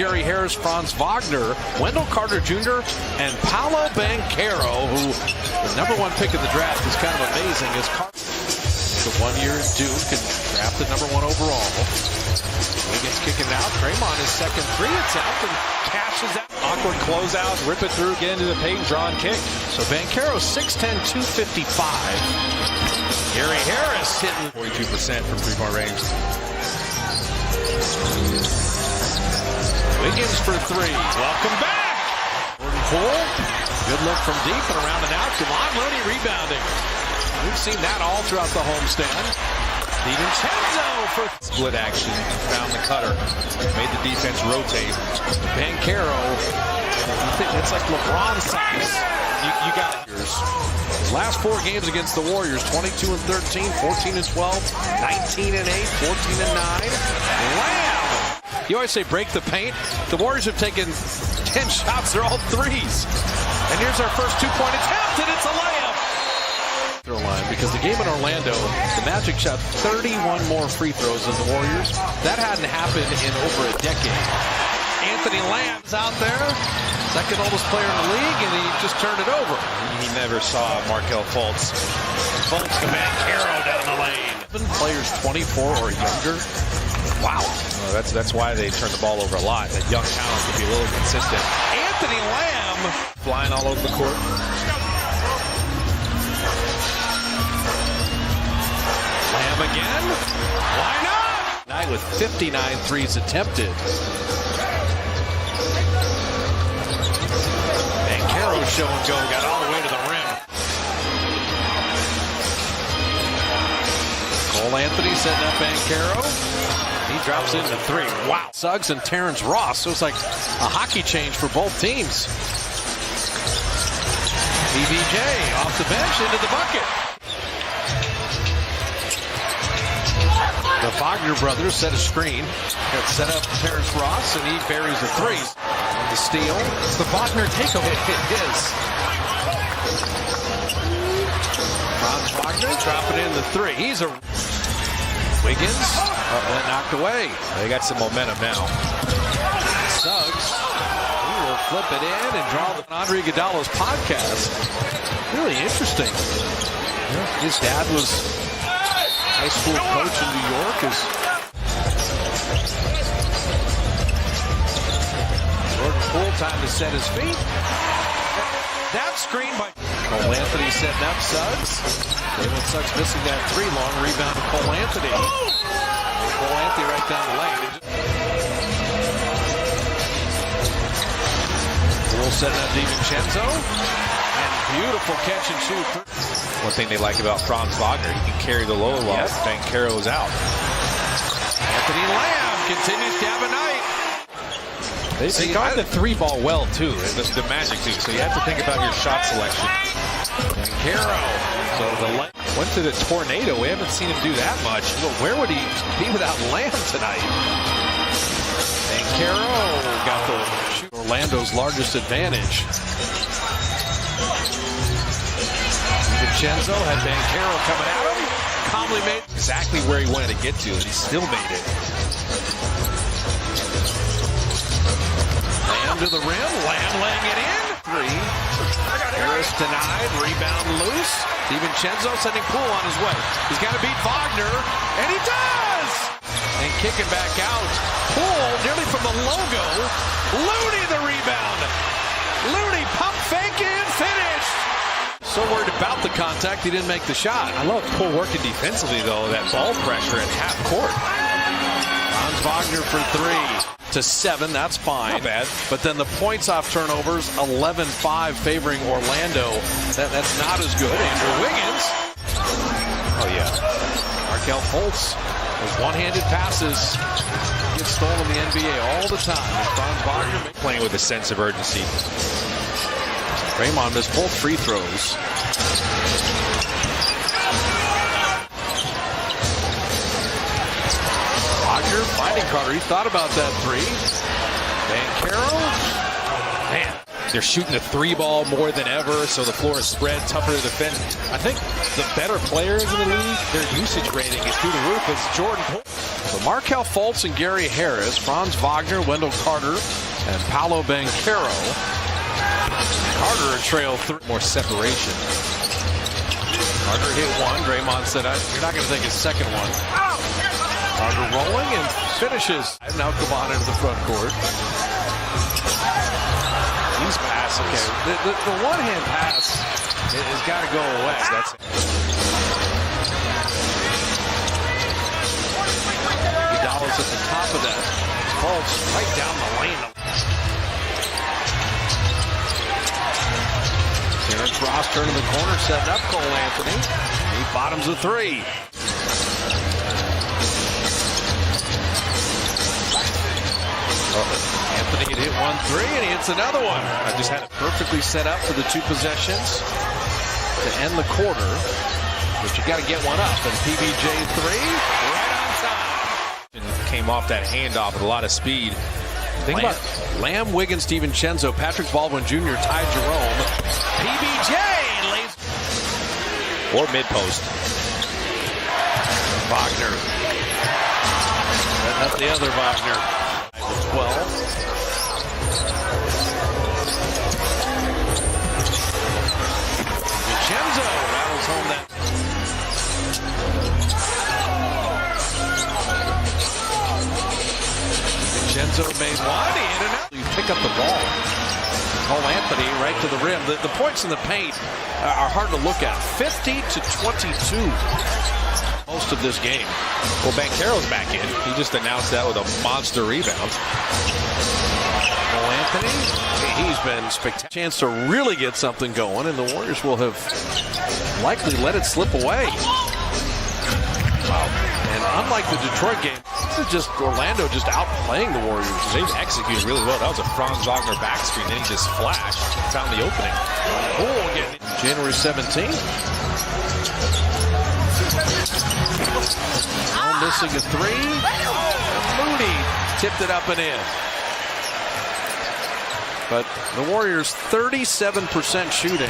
Gary Harris, Franz Wagner, Wendell Carter Jr., and Paolo Banchero, who the #1 pick in the draft is kind of amazing. As the 1 year at Duke and drafted #1 overall. Wiggins kicking it out. Draymond his second three attempt and cashes out. Awkward closeout, rip it through, get into the paint, draw and kick. So Banchero 6'10", 255. Gary Harris hitting 42% from three-point range. Wiggins for three. Welcome back. Jordan Poole. Good look from deep and around and out. Kevon Looney rebounding. We've seen that all throughout the homestand. DiVincenzo for split action. Found the cutter. Made the defense rotate. Banchero. It's like LeBron size. You got yours. Last 4 games against the Warriors, 22-13, 14-12, 19-8, 14-9. Lamb! You always say break the paint. The Warriors have taken 10 shots. They're all threes. And here's our first 2-point attempt, and it's a layup. Line, because the game in Orlando, the Magic shot 31 more free throws than the Warriors. That hadn't happened in over a decade. Anthony Lamb's out there, second oldest player in the league, and he just turned it over. He never saw Markelle Fultz. Fultz to Banchero down the lane. Players 24 or younger. Wow. That's why they turn the ball over a lot. That young talent can be a little consistent. Anthony Lamb flying all over the court. Lamb again. Why not? Night with 59 threes attempted. Banchero show and go, got all the way to the rim. Cole Anthony setting up Banchero. He drops into three. Wow. Suggs and Terrence Ross. So it's like a hockey change for both teams. BBJ off the bench into the bucket. The Wagner brothers set a screen. Got set up Terrence Ross, and he buries the three. The steal. It's the Wagner takeaway. It is. Franz Wagner dropping in the three. He's a Wiggins. That knocked away. They got some momentum now. Suggs. He will flip it in and draw the Andre Iguodala's podcast. Really interesting. His dad was high school coach in New York. Jordan Poole time to set his feet. That screen by Cole Anthony setting up Suggs. Jalen Suggs missing that three. Long rebound to Cole Anthony. Cole Anthony right down the lane. Poole setting up DiVincenzo. And beautiful catch and shoot. One thing they like about Franz Wagner, he can carry the load while Banchero's out. Anthony Lamb continues to have a night. They guard the three ball well, too. The Magic, too. So you have to think about your shot selection. Banchero. So went to the tornado. We haven't seen him do that much. Well, where would he be without Lamb tonight? Banchero got the Orlando's largest advantage. DiVincenzo had Banchero coming at him. Calmly made exactly where he wanted to get to, and he still made it. Lamb to the rim. Lamb laying it in. Three. Harris denied. Rebound loose. DiVincenzo sending Poole on his way. He's got to beat Wagner, and he does! And kicking back out. Poole nearly from the logo. Looney the rebound. Looney pump fake and finished. So worried about the contact, he didn't make the shot. I love Poole working defensively, though. That ball pressure at half court. Franz Wagner for three. To 7, that's fine. Not bad. But then the points off turnovers, 11-5 favoring Orlando. That's not as good. Andrew Wiggins. Oh, yeah. Markelle Fultz. Those one-handed passes get stolen in the NBA all the time. And Franz Wagner playing with a sense of urgency. Draymond missed both free throws. Wagner finding Carter. He thought about that three. Banchero. Man, they're shooting the three ball more than ever, so the floor is spread, tougher to defend. I think the better players in the league, their usage rating is through the roof. It's Jordan Poole. So Markelle Fultz and Gary Harris, Franz Wagner, Wendell Carter, and Paolo Banchero. Carter a trail 3. More separation. Carter hit one. Draymond said, you're not going to take his second one. Carter rolling and finishes. And now Caban into the front court. These passes. Okay. The one-hand pass has got to go away. That's it. Iguodala's at the top of that. Fultz right down the lane. Terrence Ross turning the corner, setting up Cole Anthony. He bottoms a three. Anthony had hit 1-3 and he hits another one. I just had it perfectly set up for the two possessions to end the quarter. But you got to get one up. And PBJ 3 right on time. And came off that handoff with a lot of speed. Think about Lamb, Wiggins, DiVincenzo, Patrick Baldwin Jr., Ty Jerome. PBJ lays. or mid post. Wagner. Not the other Wagner. 12. DiVincenzo rattles home that. DiVincenzo made one. He hit it out. You pick up the ball. Cole Anthony right to the rim. The points in the paint are hard to look at. 50 to 22. Most of this game. Well, Banchero's back in. He just announced that with a monster rebound. Cole Anthony, he's been spectacular. Chance to really get something going, and the Warriors will have likely let it slip away. Wow. And unlike the Detroit game, this is just Orlando just outplaying the Warriors. They've executed really well. That was a Franz Wagner back screen. Then he just flashed and found the opening. Oh, again. January 17th. Missing a three. Moody tipped it up and in. But the Warriors 37% shooting.